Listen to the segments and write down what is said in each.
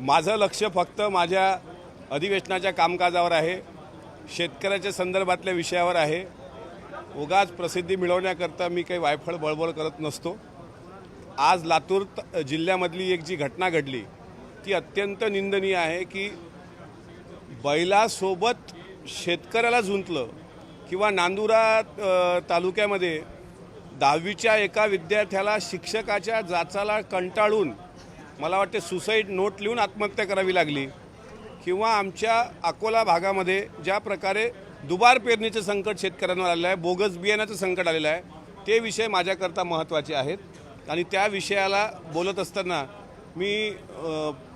माझं लक्ष फक्त माझ्या अधिवेशनाच्या कामकाजावर आहे, शेतकऱ्याच्या संदर्भातल्या विषयावर आहे। उगाच प्रसिद्धी मिळवण्याकरता मी काही वायफळ बळबळ करत नसतो। आज लातूर जिल्ह्यामधली एक जी घटना घडली ती अत्यंत निंदनीय आहे की बैलासोबत शेतकऱ्याला झुंजलं किंवा नांदुरा तालुक्यामध्ये 10वीच्या एका विद्यार्थ्याला शिक्षकाच्या जाचाला कंटाळून मला वाटते सुसाईड नोट लिहून आत्महत्या करावी लागली, किंवा आमच्या अकोला भागामध्ये ज्या प्रकारे दुबार पेरणीचं संकट शेतकऱ्यांवर आलेलं आहे, बोगस बियाण्याचं संकट आलेलं आहे, ते विषय माझ्याकरता महत्त्वाचे आहेत आणि त्या विषयाला बोलत असताना मी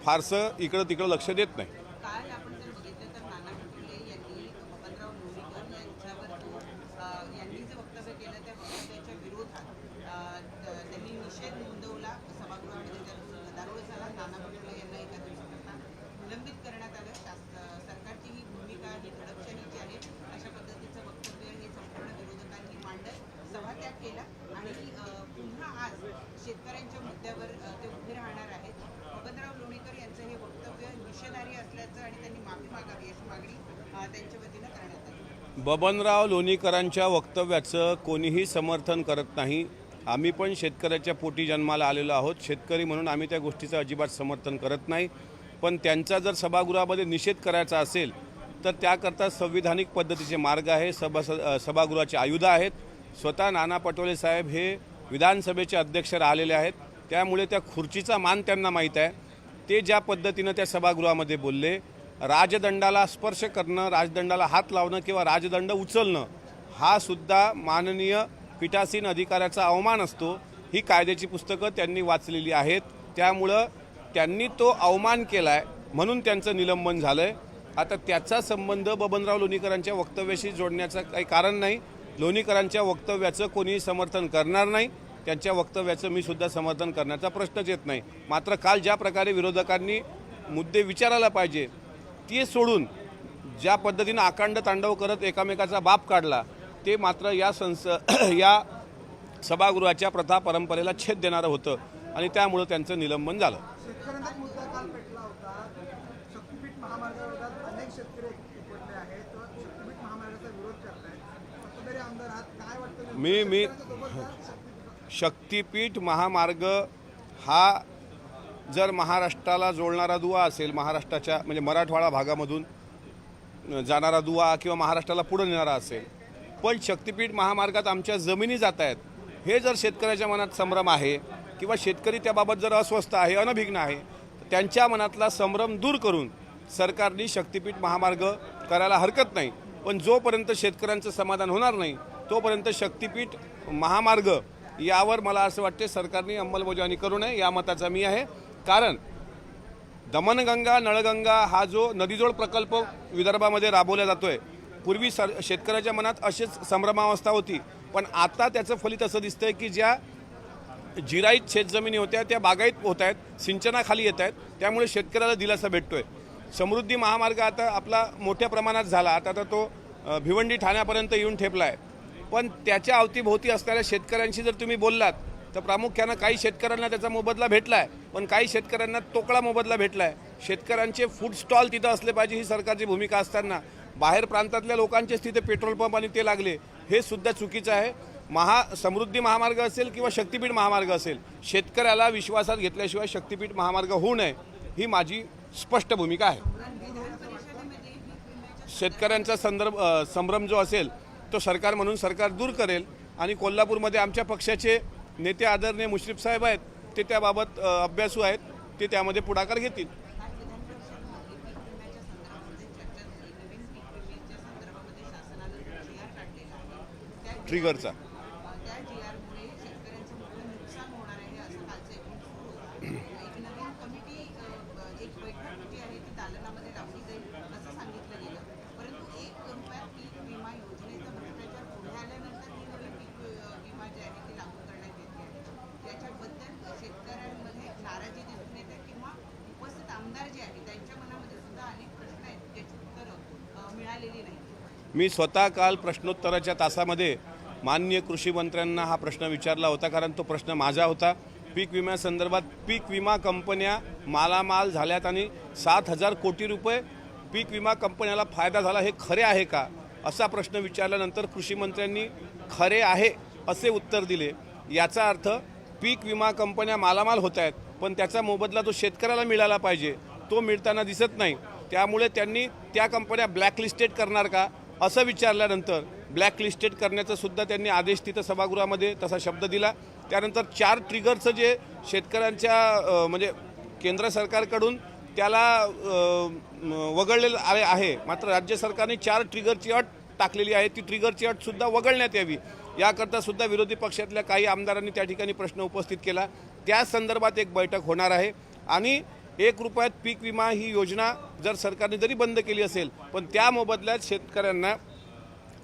फारसं इकडं तिकडं लक्ष देत नाही। काल आपण जर बघितलं तर नाना पटोले यांनी बबनराव लोणीकर यांच्यावर यांनी जे वक्तव्य केलं त्या वक्तव्याच्या विरोधात त्यांनी निषेध नोंदवला सभागृहामध्ये। त्या गदारोळ झाला। नाना पटोले यांना एका दिवसाकरता निलंबित करण्यात आलं। सरकारची ही भूमिका ही दडपशाहीची आहे अशा पद्धतीचं वक्तव्य हे संपूर्ण विरोधकांनी मांडत सभात्याग केला आणि पुन्हा आज शेतकऱ्यांच्या मुद्द्यावर ते उभे राहणार आहेत। बबनराव लोणीकर यांचं हे वक्तव्य निषेधार्ह असल्याचं आणि त्यांनी माफी मागावी अशी मागणी त्यांच्या वतीनं करण्यात आली। बबनराव लोणीकरांच्या वक्तव्याचं कोणीही समर्थन करत नाही। आम्ही पण शेतकऱ्याच्या पोटी जन्माला आलेलो आहोत, शेतकरी म्हणून आम्ही त्या गोष्टीचं अजिबात समर्थन करत नाही। पण त्यांचा जर सभागृहामध्ये निषेध करायचा असेल तर त्याकरता संविधानिक पद्धतीचे मार्ग आहे, सभागृहाचे आयुध आहेत। स्वतः नाना पटोले साहेब हे विधानसभेचे अध्यक्ष राहिलेले आहेत, त्यामुळे त्या खुर्चीचा मान त्यांना माहीत आहे। ते ज्या पद्धतीनं त्या सभागृहामध्ये बोलले, राजदंडाला स्पर्श करणं, राजदंडाला हात लावणं किंवा राजदंड उचलणं हा सुद्धा माननीय पीठासीन अधिकाऱ्याचा अवमान असतो। ही कायद्याची पुस्तकं त्यांनी वाचलेली आहेत, त्यामुळं त्यांनी तो अवमान केला आहे म्हणून त्यांचं निलंबन झालं आहे। आता त्याचा संबंध बबनराव लोणीकरांच्या वक्तव्याशी जोडण्याचं काही कारण नाही। लोणीकरांच्या वक्तव्याचं कोणीही समर्थन करणार नाही, त्यांच्या वक्तव्याचं मी सुद्धा समर्थन करण्याचा प्रश्नच येत नाही। मात्र काल ज्या प्रकारे विरोधकांनी मुद्दे विचारायला पाहिजे ते सोडून ज्या पद्धतीनं आकांड तांडव करत एकामेकाचा बाप काढला, ते मात्र या सभागृहाच्या प्रथा परंपरेला छेद देणारं होतं आणि त्यामुळं त्यांचं निलंबन झालं। शेतकऱ्यांचाच मुद्दा काल पेटला होता। शक्तीपीठ महामार्गाविरोधात अनेक शेतकरी एकवटले आहेत, शक्तीपीठ महामार्गाचा विरोध करतायत। सत्ताधारी आमदार आहात, काय वाटतं? मी शक्तीपीठ महामार्ग हा जर महाराष्ट्राला जोडणारा दुवा असेल, महाराष्ट्राच्या म्हणजे मराठवाडा भागामधून जाणारा दुवा किंवा महाराष्ट्राला पुढे नेणारा असेल, पण शक्तीपीठ महामार्गात आमच्या जमिनी जात आहेत हे जर शेतकऱ्याच्या मनात संभ्रम आहे किंवा शेतकरी त्याबाबत जर अस्वस्थ आहे, अनभिज्ञ आहे, त्यांच्या मनातला संभ्रम दूर करून सरकारने शक्तीपीठ महामार्ग करायला हरकत नाही। पण जोपर्यंत शेतकऱ्यांचं समाधान होणार नाही तोपर्यंत शक्तीपीठ महामार्ग यावर मला असं वाटते सरकारने अंमलबजावणी करू नये, या मताचा मी आहे। कारण दमनगंगा नळगंगा हा जो नदीजोड प्रकल्प विदर्भामध्ये राबवला जातोय, पूर्वी शेतकऱ्याच्या मनात अशीच संभ्रमावस्था होती, पण आता त्याचं फलित असं दिसतंय की ज्या जिराईत शेतजमिनी होत्या त्या बागायत होत आहेत, सिंचनाखाली येत आहेत, त्यामुळे शेतकऱ्याला दिलासा भेटतोय। समृद्धी महामार्ग आता आपला मोठ्या प्रमाणात झाला, आता तो भिवंडी ठाण्यापर्यंत येऊन ठेपला आहे, पण त्याच्या अवतीभोवती असणाऱ्या शेतकऱ्यांशी जर तुम्ही बोललात तर प्रामुख्यानं काही शेतकऱ्यांना त्याचा मोबदला भेटला आहे, पण काही शेतकऱ्यांना तोकळा मोबदला भेटला आहे। शेतकऱ्यांचे फूड स्टॉल तिथं असले पाहिजे ही सरकारची भूमिका असताना बाहेर प्रांतातल्या लोकांचेच तिथे पेट्रोल पंप आणि ते लागले, हे सुद्धा चुकीचं आहे। समृद्धी महामार्ग असेल किंवा शक्तीपीठ महामार्ग असेल, शेतकऱ्याला विश्वासात घेतल्याशिवाय शक्तीपीठ महामार्ग होऊ नये ही माझी स्पष्ट भूमिका आहे। शेतकऱ्यांचा संभ्रम जो असेल तो सरकार म्हणून सरकार दूर करेल आणि कोल्हापूरमध्ये आमच्या पक्षाचे नेते आदरणीय मुश्रीफ साहेब आहेत, ते त्याबाबत अभ्यासू आहेत, ते त्यामध्ये पुढाकार घेतील। ट्रिगरचा मी स्वतः काल प्रश्नोत्तराच्या तासामध्ये माननीय कृषी मंत्र्यांना हा प्रश्न विचारला होता, कारण तो प्रश्न माझा होता पीक विम्यासंदर्भात पीक विमा कंपन्या मालामाल झाल्यात आणि 7,000 कोटी रुपये पीक विमा कंपन्याला फायदा झाला, हे खरे आहे का असा प्रश्न विचारल्यानंतर कृषी मंत्र्यांनी खरे आहे असे उत्तर दिले। याचा अर्थ पीक विमा कंपन्या मालामाल होत आहेत, पण त्याचा मोबदला तो शेतकऱ्याला मिळाला पाहिजे, तो मिळताना दिसत नाही। त्यामुळे त्यांनी त्या कंपन्या ब्लॅकलिस्टेड करणार का असं विचारल्यानंतर ब्लॅकलिस्टेड करण्याचा सुद्धा त्यांनी आदेश तिथं सभागृहामध्ये तसा शब्द दिला। त्यानंतर 4 ट्रिगरचं जे शेतकऱ्यांच्या म्हणजे केंद्र सरकारकडून त्याला वगळलेलं आहे, मात्र राज्य सरकारने 4 ट्रिगरची अट टाकलेली आहे, ती ट्रिगरची अट सुद्धा वगळण्यात यावी याकरता सुद्धा विरोधी पक्षातल्या काही आमदारांनी त्या ठिकाणी प्रश्न उपस्थित केला। त्या संदर्भात एक बैठक होणार आहे आणि 1 रुपयात पीक विमा ही योजना जर सरकारने जरी बंद केली असेल, पण त्या मोबदल्यात शेतकऱ्यांना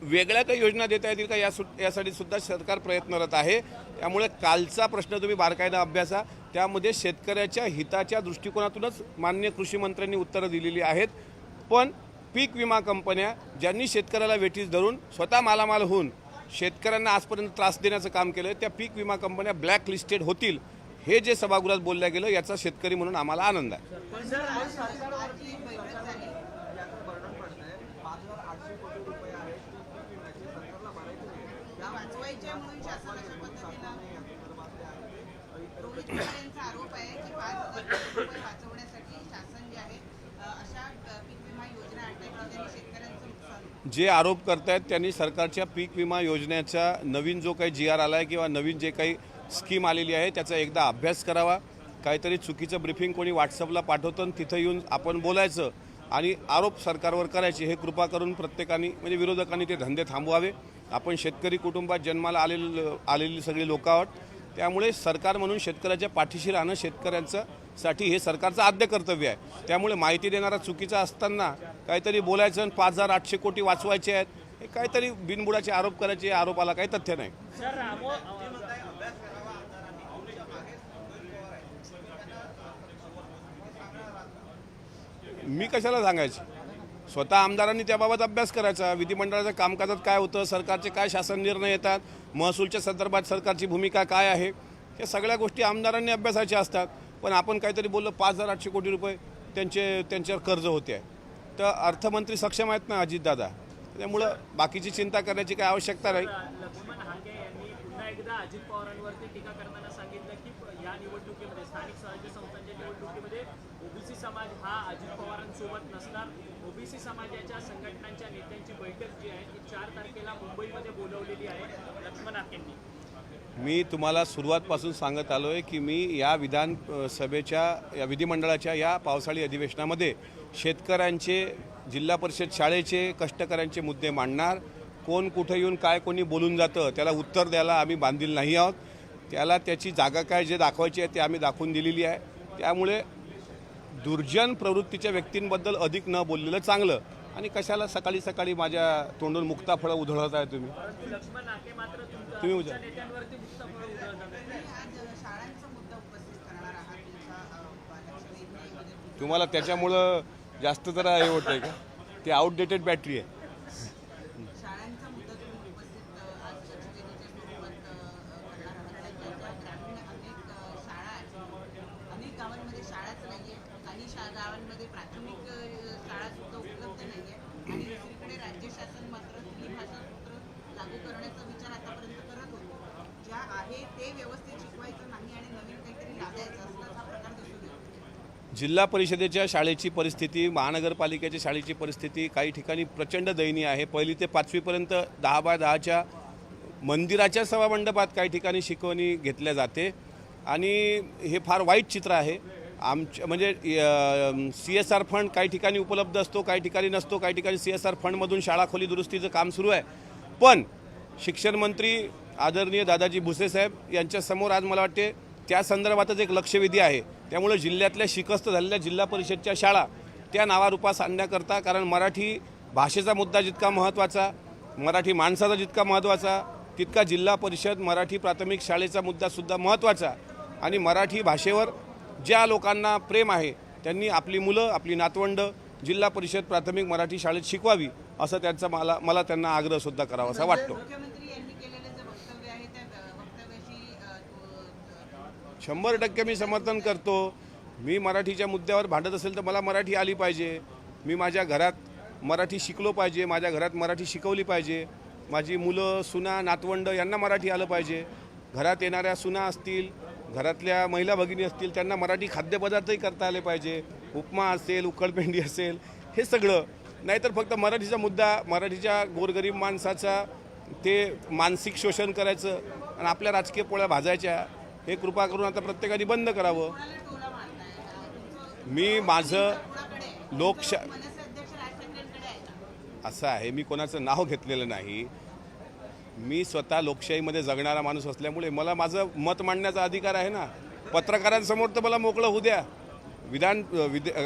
वेगळ्या काही योजना देता येतील का यासाठी सुद्धा सरकार प्रयत्नरत आहे। त्यामुळे कालचा प्रश्न तुम्ही बारकाईनं अभ्यासा, त्यामध्ये शेतकऱ्याच्या हिताच्या दृष्टिकोनातूनच माननीय कृषी मंत्र्यांनी उत्तरं दिलेली आहेत। पण पीक विमा कंपन्या ज्यांनी शेतकऱ्याला वेठीस धरून स्वतः मालामाल होऊन शेतकऱ्यांना आजपर्यंत त्रास देण्याचं काम केलं, त्या पीक विमा कंपन्या ब्लॅक लिस्टेड होतील हे जे सभागृहात बोलल्या गेलं याचा शेतकरी म्हणून आम्हाला आनंद आहे। वाचवायच्या म्हणून शासन अशा पद्धतीनं रोहित पवार यांचा आरोप आहे की 5,000 कोटी रुपये वाचवण्यासाठी शासन जे आहे अशा पीक विमा योजना आणण्यात त्यांनी शेतकऱ्यांचं नुकसान। जे आरोप करतायत त्यांनी सरकारच्या पीक विमा योजनेचा नवीन जो काही GR आला आहे किंवा नवीन जे काही स्कीम आलेली आहे त्याचा एकदा अभ्यास करावा। काहीतरी चुकीचं ब्रीफिंग कोणी व्हॉट्सअपला पाठवतं आणि तिथं येऊन आपण बोलायचं आणि आरोप सरकारवर करायचे, हे कृपा करून प्रत्येकाने म्हणजे विरोधकांनी ते धंदे थांबवावे। आपण शेतकरी कुटुंबात जन्माला आलेली सगळी लोक आहोत, त्यामुळे सरकार म्हणून शेतकऱ्याच्या पाठीशी राहणं शेतकऱ्यांसाठी हे सरकारचं आद्य कर्तव्य आहे। त्यामुळे माहिती देणारा चुकीचा असताना काहीतरी बोलायचं आणि 5,800 कोटी वाचवायचे आहेत, हे काहीतरी बिनबुडाचे आरोप करायचे, या आरोपाला काही तथ्य नाही। मी कशाला सांगायचं, स्वतः आमदारांनी त्याबाबत अभ्यास करायचा। विधिमंडळाच्या कामकाजात काय होतं, सरकारचे काय शासन निर्णय येतात, महसूलच्या संदर्भात सरकारची भूमिका काय आहे, या सगळ्या गोष्टी आमदारांनी अभ्यासाच्या असतात। पण आपण काहीतरी बोललं 5,800 कोटी रुपये त्यांच्यावर कर्ज होते आहे, तर अर्थमंत्री सक्षम आहेत ना अजितदादा, त्यामुळं बाकीची चिंता करण्याची काही आवश्यकता नाही। लक्ष्मण हाके यांनी पुन्हा एकदा अजित पवारांवरती टीका करताना सांगितलं की या निवडणुकीमध्ये स्थानिक स्वराज्य संस्थांच्या निवडणुकीमध्ये ओबीसी समाज हा अजित पवारांसोबत नसणार। ओबीसी समाजाच्या संघटनांच्या नेत्यांची बैठक जी आहे ती 4 तारखेला मुंबईमध्ये बोलवलेली आहे लक्ष्मण हाकेंनी। मी तुम्हाला सुरुवातपासून सांगत आलो आहे की मी या विधानसभेच्या या विधिमंडळाच्या या पावसाळी अधिवेशनामध्ये शेतकऱ्यांचे, जिल्हा परिषद शाळेचे, कष्टकऱ्यांचे मुद्दे मांडणार। कोण कुठे येऊन काय कोणी बोलून जातं त्याला उत्तर द्यायला आम्ही बांधील नाही आहोत। त्याला त्याची जागा काय जे दाखवायची आहे ते आम्ही दाखवून दिलेली आहे। त्यामुळे दुर्जन प्रवृत्तीच्या व्यक्तींबद्दल अधिक न बोललेलं चांगलं, आणि कशाला सकाळी सकाळी माझ्या तोंडून मुक्ताफळं उधळत आहे तुम्ही लक्ष्मण हाके मात्र तुम्ही उद्या नेत्यांवरती मुक्ताफळं उधळतात। आज शाळांचा मुद्दा उपस्थित करणार आहात, तुमचा लक्ष वेधणे तुम्हाला त्याच्यामुळं जास्त जरा हे होतं आहे का, ते आउटडेटेड बॅटरी आहे। शाळांचा मुद्दा तुम्ही उपस्थित आज चर्चेच्या स्वरूपात करणार आहात। राज्याच्या ग्रामीण अनेक शाळा आहेत, अनेक गावांमध्ये शाळाच नाही आहे, काही गावांमध्ये प्राथमिक शाळा सुद्धा उपलब्ध नाही आहे, आणि दुसरीकडे राज्य शासन मात्र हिंदी भाषा सूत्र लागू करण्याचा विचार आतापर्यंत करत होतं। ज्या आहे ते व्यवस्थित शिकवायचं नाही आणि नवीन काहीतरी लादायचं असल्याचा प्रकार दिसून येतो। जिल्हा परिषदेच्या शाळेची परिस्थिती, महानगरपालिकेच्या शाळेची परिस्थिती काही ठिकाणी प्रचंड दयनीय आहे। 1ली ते 5वीपर्यंत 10 बाय 10च्या मंदिराच्या सभामंडपात काही ठिकाणी शिकवणी घेतल्या जाते, आणि हे फार वाईट चित्र आहे। आमच्या म्हणजे CSR फंड काही ठिकाणी उपलब्ध असतो, काही ठिकाणी नसतो, काही ठिकाणी CSR फंडमधून शाळा खोली दुरुस्तीचं काम सुरू आहे। पण शिक्षण मंत्री आदरणीय दादाजी भुसे साहेब यांच्यासमोर आज मला वाटते त्या संदर्भातच एक लक्षवेधी आहे। त्यामुळे जिल्ह्यातल्या शिकस्त झालेल्या जिल्हा परिषदच्या शाळा त्या नावारूपास आणण्याकरता, कारण मराठी भाषेचा मुद्दा जितका महत्त्वाचा, मराठी माणसाचा जितका महत्त्वाचा, तितका जिल्हा परिषद मराठी प्राथमिक शाळेचा मुद्दासुद्धा महत्त्वाचा। आणि मराठी भाषेवर ज्या लोकांना प्रेम आहे त्यांनी आपली मुलं, आपली नातवंड जिल्हा परिषद प्राथमिक मराठी शाळेत शिकवावी, असं त्यांचा मला त्यांना आग्रहसुद्धा करावा असा वाटतो। मुख्यमंत्री यांनी केलेलं जे वक्तव्य आहे त्या वक्तव्याशी 100% मी समर्थन करतो. मी मराठीच्या मुद्द्यावर भांडत असेल तर मला मराठी आली पाहिजे. मी माझ्या घरात मराठी शिकलो पाहिजे, माझ्या घरात मराठी शिकवली पाहिजे. माझी मुलं, सुना, नातवंड यांना मराठी आलं पाहिजे. घरात येणाऱ्या सुना असतील, घरातल्या महिला भगिनी असतील, त्यांना मराठी खाद्यपदार्थही करता आले पाहिजे. उपमा असेल, उकळपेंडी असेल, हे सगळं. नाहीतर फक्त मराठीचा मुद्दा, मराठीच्या गोरगरीब माणसाचा ते मानसिक शोषण करायचं आणि आपल्या राजकीय पोळ्या भाजायच्या, हे कृपा करून आता प्रत्येकाने बंद करावं. मी माझं असं आहे, मी कोणाचं नाव घेतलेलं नाही. मी स्वतः लोकशाहीमध्ये जगणारा माणूस असल्यामुळे मला माझं मत मांडण्याचा अधिकार आहे ना. पत्रकारांसमोर तर मला मोकळं होऊ द्या.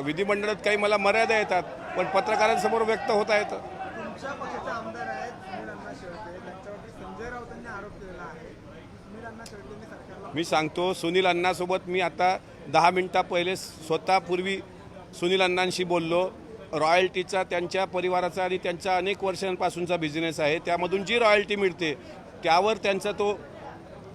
विधिमंडळात काही मला मर्यादा येतात, पण पत्रकारांसमोर व्यक्त होता येतं. तुमच्या पक्षाचे आमदार आहेत सुनील अण्णा शेळके, त्यांच्यावरती संजय राऊतांनी आरोप केलेला आहे. सुनील अण्णा शेळकेंनी सरकारला मी सांगतो, सुनील अण्णासोबत मी आता 10 मिनिटा पहिले स्वतःपूर्वी सुनील अण्णांशी बोललो. रॉयल्टीचा त्यांच्या परिवाराचा आणि त्यांचा अनेक वर्षांपासूनचा बिझनेस आहे. त्यामधून जी रॉयल्टी मिळते त्यावर त्यांचा तो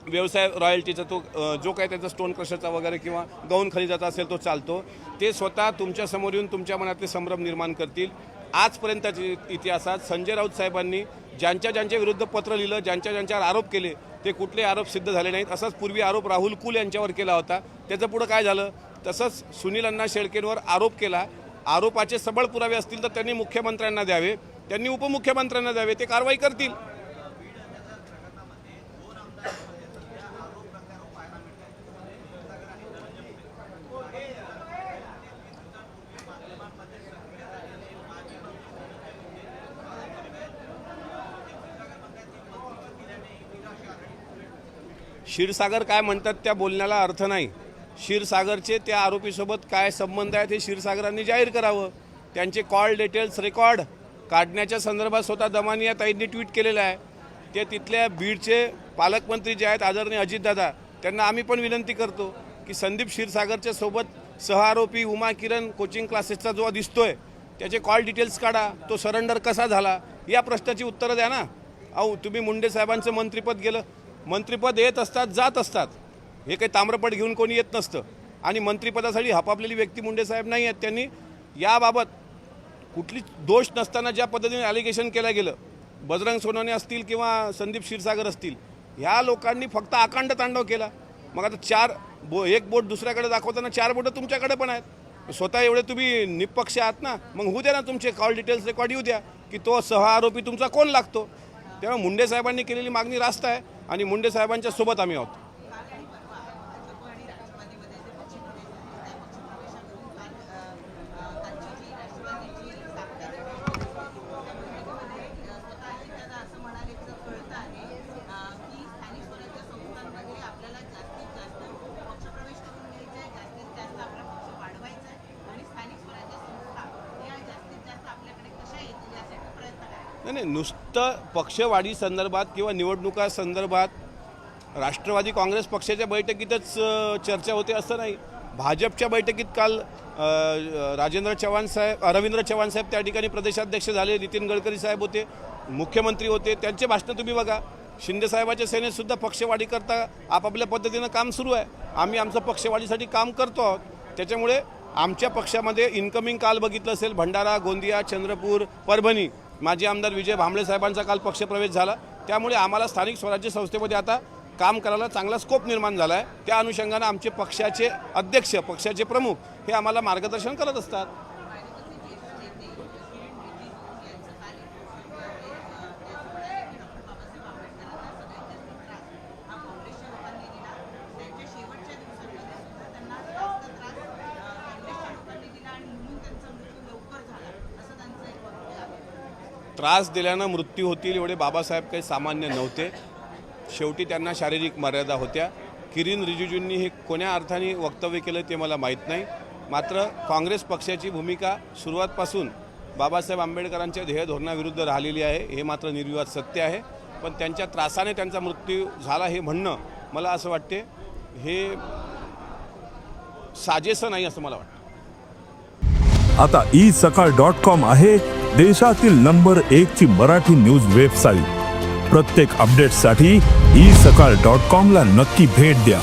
व्यवसाय, रॉयल्टीचा तो जो काही त्यांचा स्टोन क्रशरचा वगैरे किंवा गौण खनिजाचा असेल तो चालतो. ते स्वतः तुमच्यासमोर येऊन तुमच्या मनातले संभ्रम निर्माण करतील. आजपर्यंतच्या इतिहासात संजय राऊत साहेबांनी ज्यांच्या विरुद्ध पत्र लिहिलं, ज्यांच्यावर आरोप केले, ते कुठले आरोप सिद्ध झाले नाहीत. असाच पूर्वी आरोप राहुल कुल यांच्यावर केला होता. त्याचं पुढं काय झालं? तसंच सुनील अण्णा शेळकेंवर आरोप केला. आरोपाचे सबळ पुरावे असतील तर त्यांनी मुख्यमंत्र्यांना द्यावे, त्यांनी उपमुख्यमंत्र्यांना द्यावे, ते कारवाई करतील. क्षीरसागर काय म्हणतात त्या बोलण्याला अर्थ नाही. क्षीरसागरचे त्या आरोपीसोबत काय संबंध आहेत हे क्षीरसागरांनी जाहीर करावं. त्यांचे कॉल डिटेल्स रेकॉर्ड काढण्याच्या संदर्भात स्वतः दमानिया ताईंनी ट्विट केलेलं आहे. ते तिथल्या बीडचे पालकमंत्री जे आहेत आदरणीय अजितदादा, त्यांना आम्ही पण विनंती करतो की संदीप क्षीरसागरच्या सोबत सहआरोपी उमा किरण कोचिंग क्लासेसचा जो दिसतोय त्याचे कॉल डिटेल्स काढा. तो सरेंडर कसा झाला या प्रश्नाची उत्तरं द्या ना. अहो, तुम्ही मुंडे साहेबांचं मंत्रिपद गेलं. मंत्रिपद येत असतात, जात असतात. हे काही ताम्रपट घेऊन कोणी येत नसतं. आणि मंत्रिपदासाठी हपापलेली व्यक्ती मुंडे साहेब नाही आहेत. त्यांनी याबाबत कुठलीच दोष नसताना ज्या पद्धतीने ॲलिगेशन केलं गेलं, बजरंग सोनवणे असतील किंवा संदीप क्षीरसागर असतील, ह्या लोकांनी फक्त आकांड तांडव केला. मग आता एक बोट दुसऱ्याकडे दाखवताना 4 बोटं तुमच्याकडे पण आहेत. स्वतः एवढे तुम्ही निपक्ष आहात ना, मग होऊ द्या ना, तुमचे कॉल डिटेल्स रेकॉर्ड येऊ द्या की तो सहआरोपी तुमचा कोण लागतो. तेव्हा मुंडे साहेबांनी केलेली मागणी रास्त आहे आणि मुंडे साहेबांच्या सोबत आम्ही आहोत. नाही, नुसतं पक्षवाढी संदर्भात किंवा निवडणुका संदर्भात राष्ट्रवादी काँग्रेस पक्षाच्या बैठकीतच चर्चा होते असं नाही. भाजपच्या बैठकीत काल रवींद्र चव्हाण साहेब त्या ठिकाणी प्रदेशाध्यक्ष झाले. नितीन गडकरी साहेब होते, मुख्यमंत्री होते. त्यांचे भाषणं तुम्ही बघा. शिंदेसाहेबाच्या सेनेतसुद्धा पक्षवाढीकरता आपापल्या पद्धतीनं काम सुरू आहे. आम्ही आमचं पक्षवाढीसाठी काम करतो आहोत. त्याच्यामुळे आमच्या पक्षामध्ये इन्कमिंग काल बघितलं असेल, भंडारा, गोंदिया, चंद्रपूर, परभणी, माजी आमदार विजय भांबळे साहेबांचा काल पक्षप्रवेश झाला. त्यामुळे आम्हाला स्थानिक स्वराज्य संस्थेमध्ये आता काम करायला चांगला स्कोप निर्माण झाला आहे. त्या अनुषंगानं आमचे पक्षाचे अध्यक्ष, पक्षाचे प्रमुख हे आम्हाला मार्गदर्शन करत असतात. त्रास दिल्यानं मृत्यू होतील एवढे बाबासाहेब काही सामान्य नव्हते. शेवटी त्यांना शारीरिक मर्यादा होत्या. किरीन रिजिजूंनी हे कोण्या अर्थाने वक्तव्य केलं ते मला माहीत नाही. मात्र काँग्रेस पक्षाची भूमिका सुरुवातपासून बाबासाहेब आंबेडकरांच्या ध्येय धोरणाविरुद्ध राहिलेली आहे, हे मात्र निर्विवाद सत्य आहे. पण त्यांच्या त्रासाने त्यांचा मृत्यू झाला हे म्हणणं मला असं वाटते हे साजेसं नाही असं मला वाटतं. आता isakal.com आहे देशातील नंबर 1 ची मराठी न्यूज वेबसाईट. प्रत्येक अपडेटसाठी isakal.com ला नक्की भेट द्या.